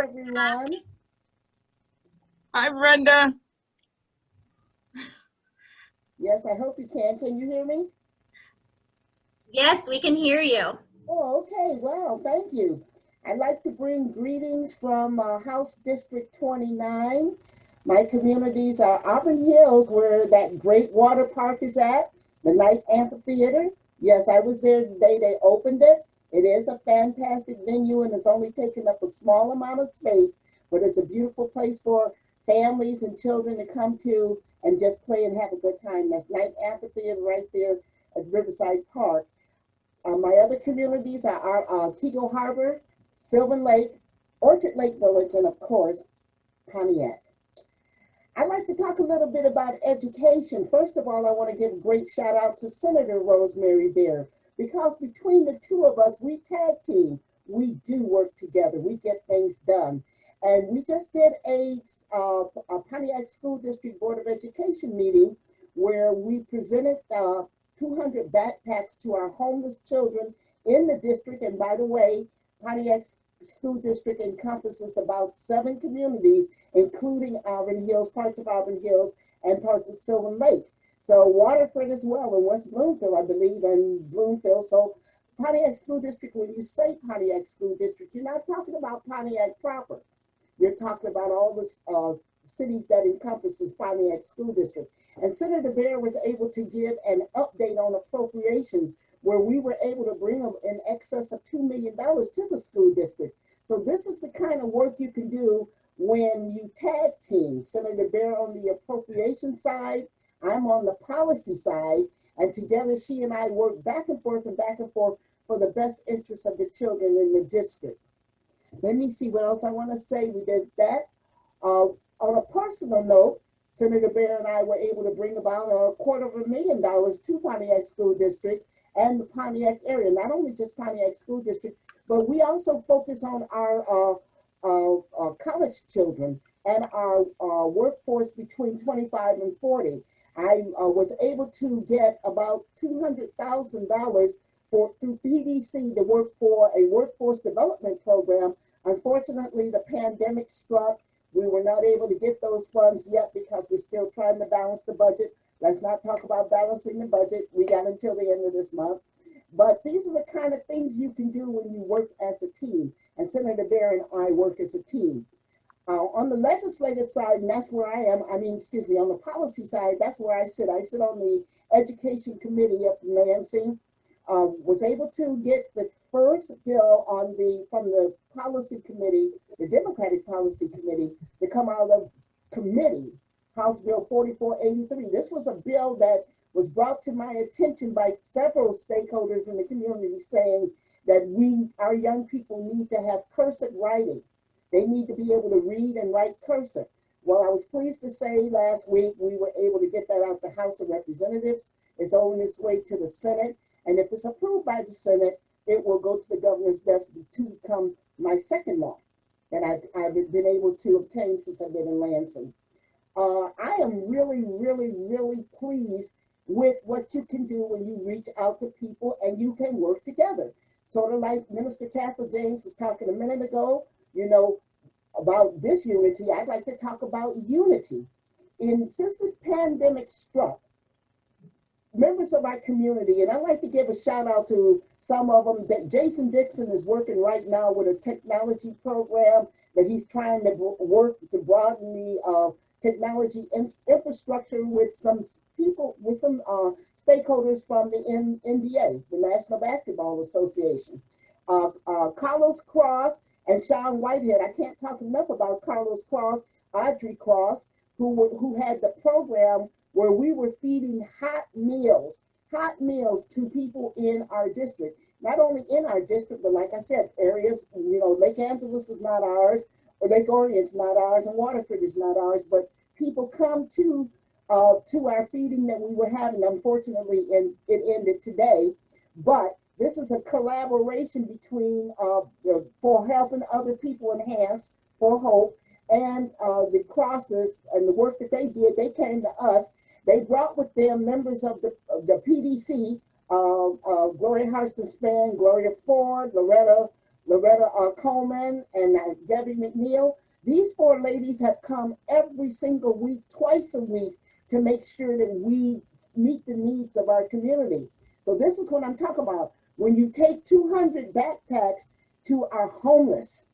Everyone. Hi, Brenda. Yes, I hope you can. Can you hear me? Yes, we can hear you. Oh, okay. Wow, thank you. I'd like to bring greetings from House District 29. My communities are Auburn Hills, where that great water park is at, the night amphitheater. Yes, I was there the day they opened it. It is a fantastic venue and it's only taking up a small amount of space, but it's a beautiful place for families and children to come to and just play and have a good time. That's night amphitheater right there at Riverside Park. My other communities are Kego Harbor, Sylvan Lake, Orchard Lake Village, and of course, Pontiac. I'd like to talk a little bit about education. First of all, I want to give a great shout out to Senator Rosemary Bear because between the two of us, we tag team. We do work together. We get things done. And we just did a Pontiac School District Board of Education meeting where we presented 200 backpacks to our homeless children in the district. And by the way, Pontiac School District encompasses about 7 communities, including Auburn Hills, parts of Auburn Hills, and parts of Sylvan Lake. So Waterford as well, and West Bloomfield, I believe, and Bloomfield. So Pontiac School District, when you say Pontiac School District, you're not talking about Pontiac proper. You're talking about all the cities that encompasses Pontiac School District. And Senator Bear was able to give an update on appropriations where we were able to bring them in excess of $2 million to the school district. So this is the kind of work you can do when you tag team. Senator Bear on the appropriation side, I'm on the policy side, and together she and I work back and forth for the best interest of the children in the district. Let me see what else I want to say. We did that. On a personal note, Senator Bear and I were able to bring about $250,000 to Pontiac School District and the Pontiac area. Not only just Pontiac School District, but we also focus on our college children and our workforce between 25 and 40. I was able to get about $200,000 through PDC to work for a workforce development program. Unfortunately, the pandemic struck. We were not able to get those funds yet because we're still trying to balance the budget. Let's not talk about balancing the budget. We got until the end of this month. But these are the kind of things you can do when you work as a team. And Senator Bear and I work as a team. On the legislative side, and that's where I am, on the policy side, that's where I sit. I sit on the Education Committee up in Lansing. Was able to get the first bill from the policy committee, the Democratic Policy Committee, to come out of committee, House Bill 4483. This was a bill that was brought to my attention by several stakeholders in the community saying that our young people need to have cursive writing. They need to be able to read and write cursive. Well, I was pleased to say last week we were able to get that out the House of Representatives. It's on its way to the Senate. And if it's approved by the Senate, it will go to the governor's desk to become my second law that I've been able to obtain since I've been in Lansing. I am really, really, really pleased with what you can do when you reach out to people and you can work together. Sort of like Minister Kathleen James was talking a minute ago, about this unity. I'd like to talk about unity. Since this pandemic struck, members of our community, and I'd like to give a shout out to some of them. Jason Dixon is working right now with a technology program that he's trying to work to broaden the technology infrastructure with some people, with some stakeholders from the NBA, the National Basketball Association. Carlos Cross and Sean Whitehead. I can't talk enough about Carlos Cross, Audrey Cross, who had the program where we were feeding hot meals to people in our district. Not only in our district, but like I said, areas, Lake Angeles is not ours, or Lake Orion's not ours, and Waterford is not ours, but people come to our feeding that we were having. Unfortunately, and it ended today, but this is a collaboration between for helping other people enhance for hope and the crosses and the work that they did. They came to us. They brought with them members of the PDC, Gloria Harston Span, Gloria Ford, Loretta Loretta Coleman, and Debbie McNeil. These four ladies have come every single week, twice a week, to make sure that we meet the needs of our community. So this is what I'm talking about. When you take 200 backpacks to our homeless,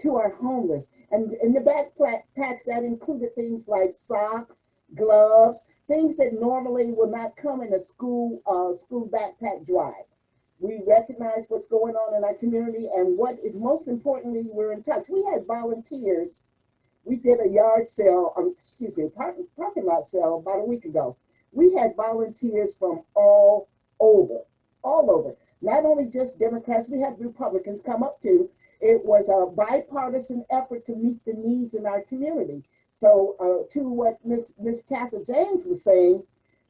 and in the backpacks that included things like socks, gloves, things that normally will not come in a school backpack drive. We recognize what's going on in our community, and what is most importantly, we're in touch. We had volunteers. We did a yard sale, parking lot sale about a week ago. We had volunteers from all over. Not only just Democrats, we had Republicans come up too. It was a bipartisan effort to meet the needs in our community. So to what Miss Kathy James was saying,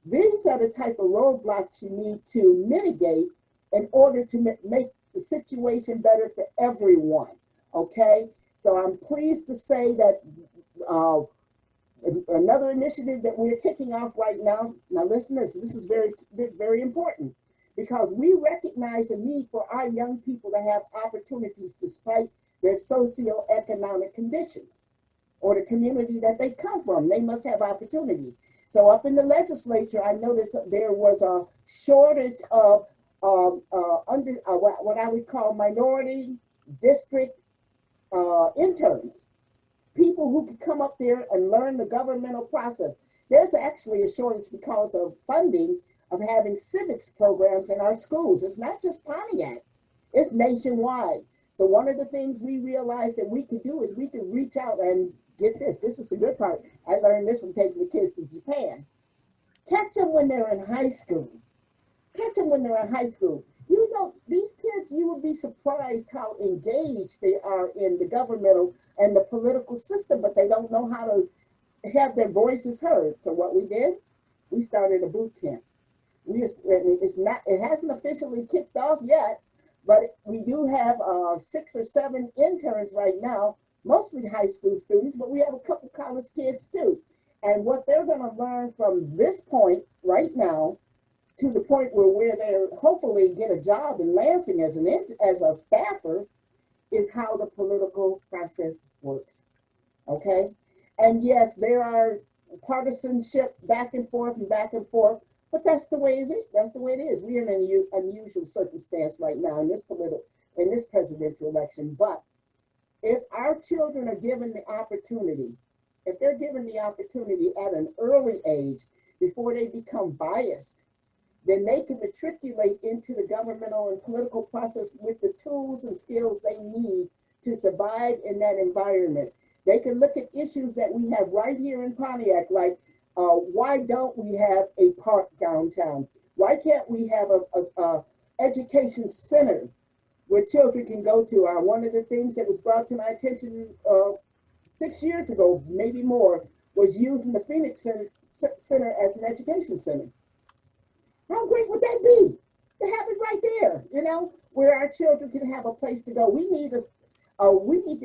these are the type of roadblocks you need to mitigate in order to make the situation better for everyone, okay? So I'm pleased to say that another initiative that we're kicking off right now listen, this is very, very important, because we recognize the need for our young people to have opportunities despite their socioeconomic conditions or the community that they come from. They must have opportunities. So up in the legislature, I noticed there was a shortage of what I would call minority district interns, people who could come up there and learn the governmental process. There's actually a shortage because of funding of having civics programs in our schools. It's not just Pontiac, it's nationwide. So one of the things we realized that we could do is we could reach out and get this. This is the good part. I learned this from taking the kids to Japan. Catch them when they're in high school. You know, these kids, you would be surprised how engaged they are in the governmental and the political system, but they don't know how to have their voices heard. So what we did, we started a boot camp. It hasn't officially kicked off yet, but we do have 6 or 7 interns right now, mostly high school students, but we have a couple college kids too. And what they're going to learn from this point right now to the point where they hopefully get a job in Lansing as a staffer is how the political process works. Okay? And yes, there are partisanship back and forth, but that's the way it is. That's the way it is. We are in an unusual circumstance right now in this presidential election. But if our children are given the opportunity, if they're given the opportunity at an early age before they become biased, then they can matriculate into the governmental and political process with the tools and skills they need to survive in that environment. They can look at issues that we have right here in Pontiac, like why don't we have a park downtown? Why can't we have a education center where children can go to? One of the things that was brought to my attention 6 years ago, maybe more, was using the Phoenix Center as an education center. How great would that be to have it right there, you know, where our children can have a place to go? We need to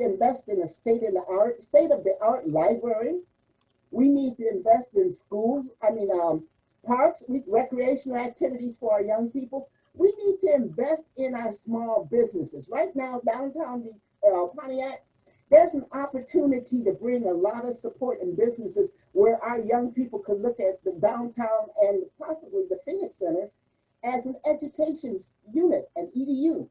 invest in a state-of-the-art library. We need to invest in schools, parks, recreational activities for our young people. We need to invest in our small businesses. Right now, downtown Pontiac, there's an opportunity to bring a lot of support in businesses where our young people could look at the downtown and possibly the Phoenix Center as an education unit, an EDU,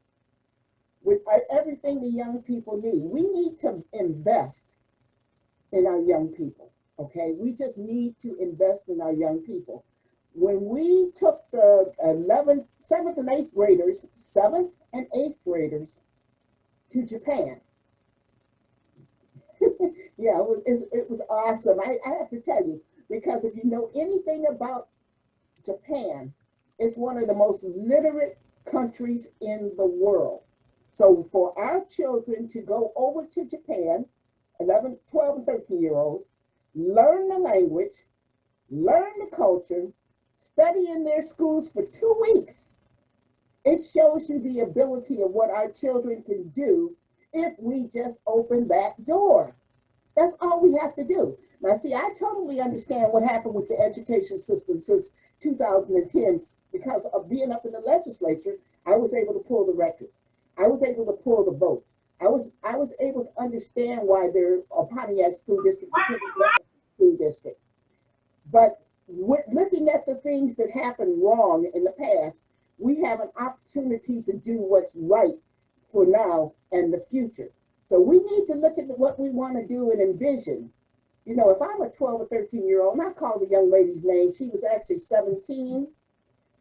with everything the young people need. We need to invest in our young people, okay? We just need to invest in our young people. When we took the 7th and 8th graders to Japan, yeah, it was awesome. I have to tell you, because if you know anything about Japan, it's one of the most literate countries in the world. So for our children to go over to Japan, 11, 12, and 13-year-olds, learn the language, learn the culture, study in their schools for 2 weeks, it shows you the ability of what our children can do if we just open that door. That's all we have to do. Now, see, I totally understand what happened with the education system since 2010, because of being up in the legislature, I was able to pull the records. I was able to pull the votes. I was able to understand why their Pontiac School District became a school district. But with looking at the things that happened wrong in the past, we have an opportunity to do what's right for now and the future. So we need to look at what we want to do and envision. You know, if I'm a 12 or 13-year-old, and I call the young lady's name, she was actually 17.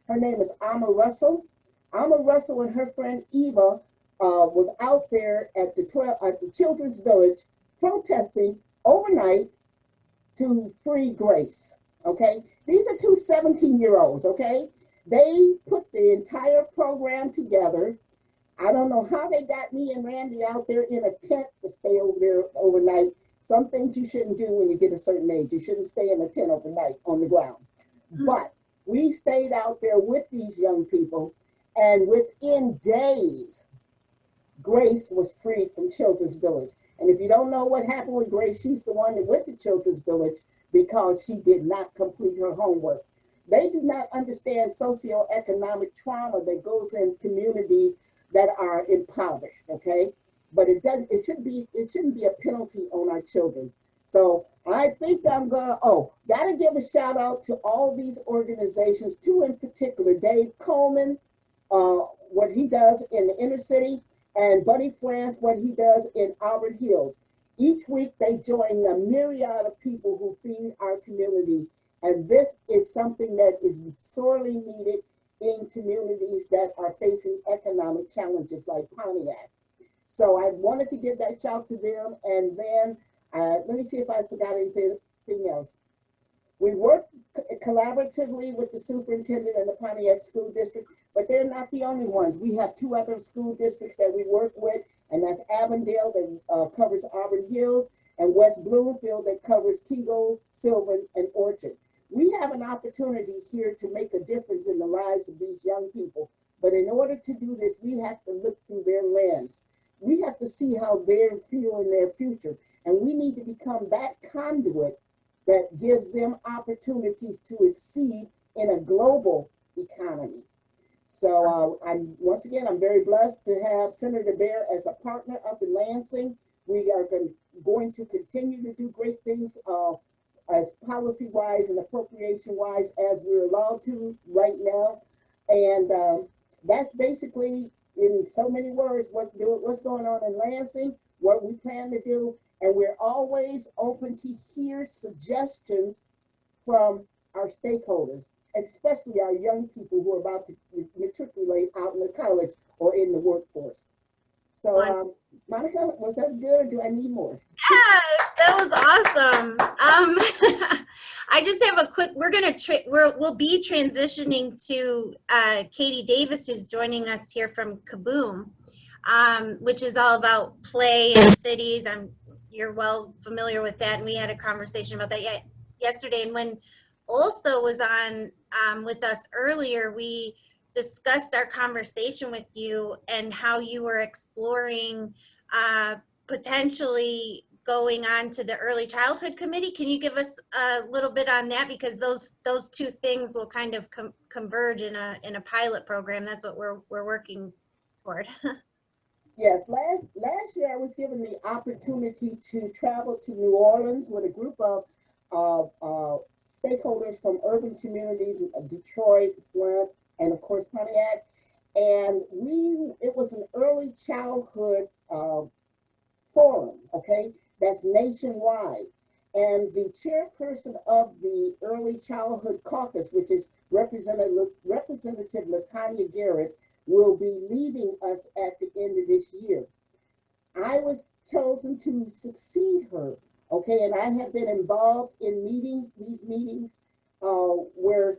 Her name is Amma Russell. Amma Russell and her friend Eva was out there at the Children's Village protesting overnight to free Grace. Okay, these are two 17-year-olds. Okay, they put the entire program together. I don't know how they got me and Randy out there in a tent to stay over there overnight. Some things you shouldn't do when you get a certain age. You shouldn't stay in a tent overnight on the ground. But we stayed out there with these young people, and within days, Grace was freed from Children's Village. And if you don't know what happened with Grace, she's the one that went to Children's Village because she did not complete her homework. They do not understand socioeconomic trauma that goes in communities that are impoverished, okay? But it shouldn't be a penalty on our children. So I think I'm gotta give a shout out to all these organizations, two in particular, Dave Coleman, what he does in the inner city, and Buddy France, what he does in Auburn Hills. Each week they join a myriad of people who feed our community. And this is something that is sorely needed in communities that are facing economic challenges like Pontiac. So I wanted to give that shout to them. And then let me see if I forgot anything else. We work collaboratively with the superintendent and the Pontiac School District, but they're not the only ones. We have two other school districts that we work with, and that's Avondale that covers Auburn Hills, and West Bloomfield that covers Kego, Sylvan, and Orchard. We have an opportunity here to make a difference in the lives of these young people. But in order to do this, we have to look through their lens. We have to see how they're viewing their future. And we need to become that conduit that gives them opportunities to exceed in a global economy. So once again, I'm very blessed to have Senator Bear as a partner up in Lansing. We are going to continue to do great things as policy-wise and appropriation-wise as we're allowed to right now. And that's basically, in so many words, what's going on in Lansing, what we plan to do, and we're always open to hear suggestions from our stakeholders, especially our young people who are about to matriculate out in the college or in the workforce. So, Monica, was that good, or do I need more? Yeah, that was awesome. I just have a quick. We'll be transitioning to Katie Davis, who's joining us here from Kaboom, which is all about play in cities. You're well familiar with that, and we had a conversation about that yesterday. And when Olsa was on with us earlier, we discussed our conversation with you and how you were exploring potentially going on to the early childhood committee. Can you give us a little bit on that? Because those two things will kind of converge in a pilot program. That's what we're working toward. Yes, last year I was given the opportunity to travel to New Orleans with a group of stakeholders from urban communities of Detroit, Flint, and of course Pontiac. And it was an early childhood forum, okay, that's nationwide. And the chairperson of the Early Childhood Caucus, which is Representative Latanya Garrett, will be leaving us at the end of this year. I was chosen to succeed her, okay, and I have been involved in these meetings where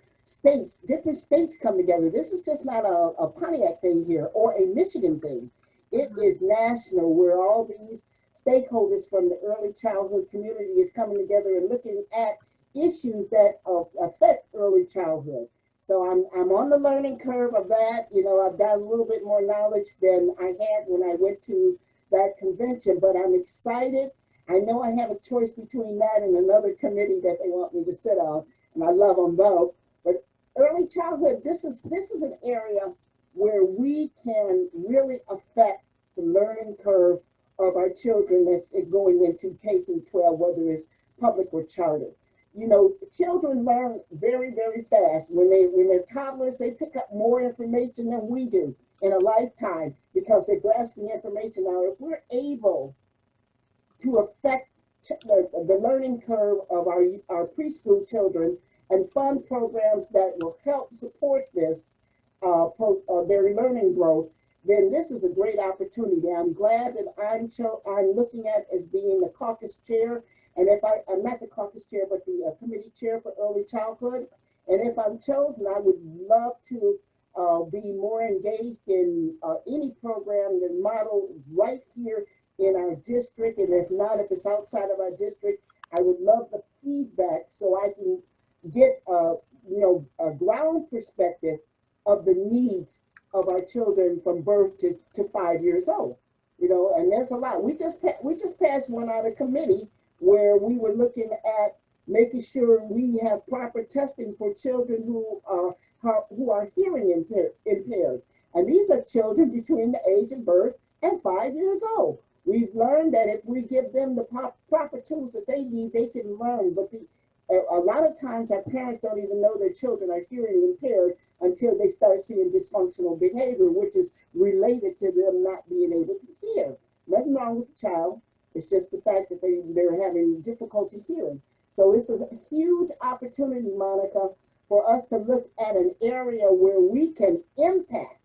different states come together. This is just not a Pontiac thing here or a Michigan thing. It is national, where all these stakeholders from the early childhood community is coming together and looking at issues that affect early childhood. So I'm on the learning curve of that. You know, I've got a little bit more knowledge than I had when I went to that convention, but I'm excited. I know I have a choice between that and another committee that they want me to sit on, and I love them both. But early childhood, this is an area where we can really affect the learning curve of our children that's going into K through 12, whether it's public or charter. You know, children learn very, very fast. When they're toddlers, they pick up more information than we do in a lifetime because they're grasping information. Now, if we're able to affect the learning curve of our preschool children and fund programs that will help support this, their learning growth, then this is a great opportunity. I'm glad that I'm looking at as being the caucus chair, and if I'm not the caucus chair, but the committee chair for early childhood, and if I'm chosen, I would love to be more engaged in any program that model right here in our district, and if not, if it's outside of our district, I would love the feedback so I can get a ground perspective of the needs of our children from birth to 5 years old. You know, and there's a lot. We just passed one out of committee where we were looking at making sure we have proper testing for children who are hearing impaired. And these are children between the age of birth and 5 years old. We've learned that if we give them the proper tools that they need, they can learn. But a lot of times our parents don't even know their children are hearing impaired until they start seeing dysfunctional behavior, which is related to them not being able to hear. Nothing wrong with the child. It's just the fact that they're having difficulty hearing. So it's a huge opportunity, Monica, for us to look at an area where we can impact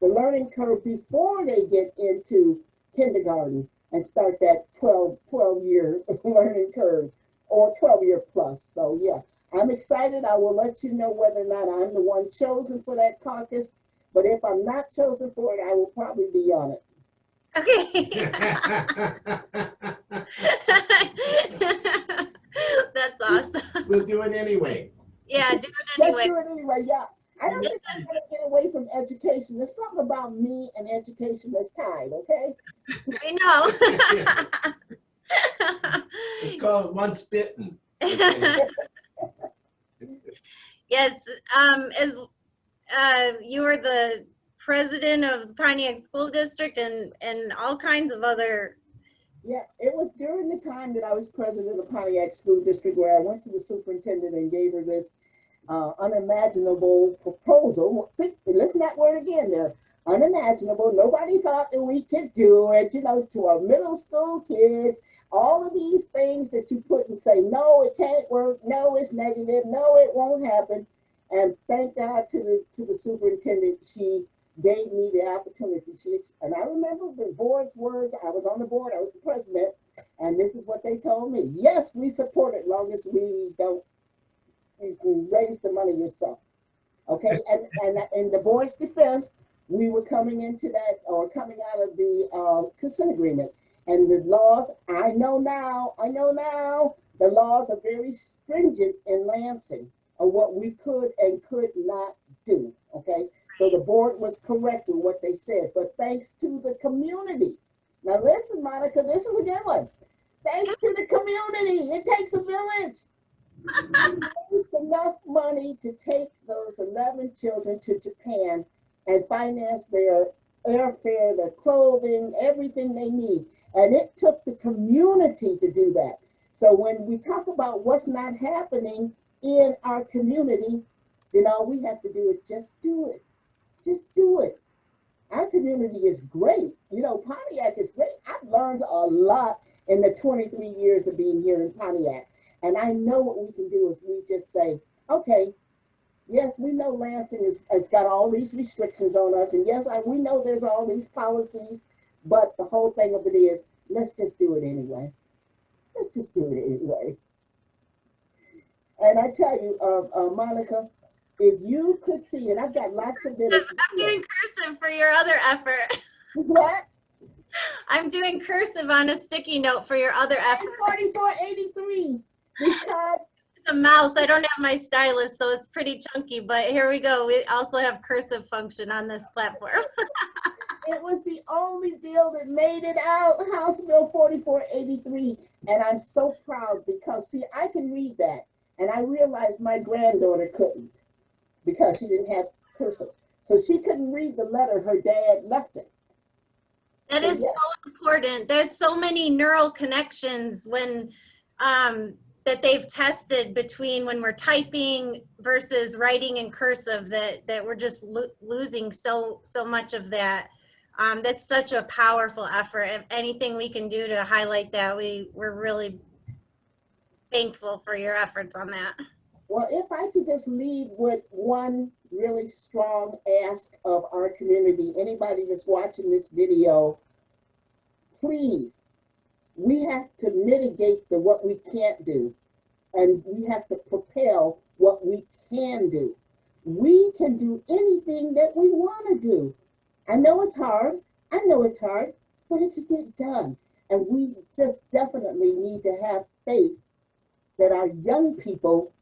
the learning curve before they get into kindergarten and start that 12-year learning curve, or 12-year plus. So yeah, I'm excited. I will let you know whether or not I'm the one chosen for that caucus, but if I'm not chosen for it, I will probably be on it. Okay. That's awesome. We'll do it anyway. Yeah, do it Just anyway. do it anyway, yeah. I don't think I'm gonna get away from education. There's something about me and education that's tied, okay? I know. It's called once bitten. Yes, as you were the president of the Pontiac School District and all kinds of other. Yeah, it was during the time that I was president of Pontiac School District where I went to the superintendent and gave her this unimaginable proposal. Listen to that word again there. Unimaginable. Nobody thought that we could do it, you know, to our middle school kids. All of these things that you put and say, no, it can't work. No, it's negative. No, it won't happen. And thank God to the superintendent, she gave me the opportunity. And I remember the board's words. I was on the board. I was the president. And this is what they told me. Yes, we support it, long as we don't you can raise the money yourself. Okay, and in the board's defense, we were coming into that or coming out of the consent agreement. And the laws, I know now, the laws are very stringent in Lansing of what we could and could not do. Okay, so the board was correct with what they said, but thanks to the community. Now listen, Monica, this is a good one. Thanks to the community, it takes a village. We raised enough money to take those 11 children to Japan and finance their airfare, their clothing, everything they need. And it took the community to do that. So when we talk about what's not happening in our community, then all we have to do is just do it. Just do it. Our community is great. You know, Pontiac is great. I've learned a lot in the 23 years of being here in Pontiac. And I know what we can do if we just say, okay, yes, we know Lansing has got all these restrictions on us. And yes, we know there's all these policies, but the whole thing of it is, let's just do it anyway. Let's just do it anyway. And I tell you, Monica, if you could see, and I've got lots of videos. I'm doing cursive for your other effort. What? I'm doing cursive on a sticky note for your other effort. 4483. Because It's a mouse. I don't have my stylus, so it's pretty chunky, but here we go. We also have cursive function on this platform. it was the only bill that made it out, House Bill 4483. And I'm so proud because, see, I can read that. And I realized my granddaughter couldn't because she didn't have cursive. So she couldn't read the letter her dad left her. That is so important. There's so many neural connections when that they've tested between when we're typing versus writing in cursive that we're just losing so much of that. That's such a powerful effort. If anything we can do to highlight that, we're really thankful for your efforts on that. Well, if I could just leave with one really strong ask of our community, anybody that's watching this video, please, we have to mitigate what we can't do, and we have to propel what we can do. We can do anything that we want to do. I know it's hard, but it can get done. And we just definitely need to have faith that our young people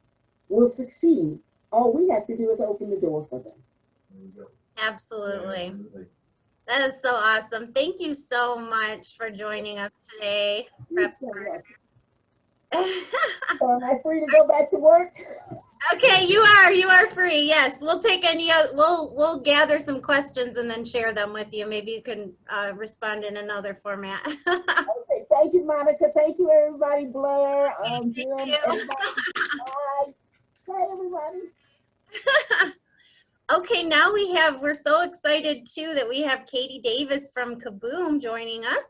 will succeed. All we have to do is open the door for them. Absolutely. That is so awesome. Thank you so much for joining us today. You're so welcome. So am I free to go back to work? Okay, you are free. Yes, we'll take we'll gather some questions and then share them with you. Maybe you can respond in another format. Okay, thank you, Monica. Thank you, everybody. Blair, Jim, you. everybody. Bye. Bye, everybody. Okay, now we're so excited too that we have Katie Davis from Kaboom joining us.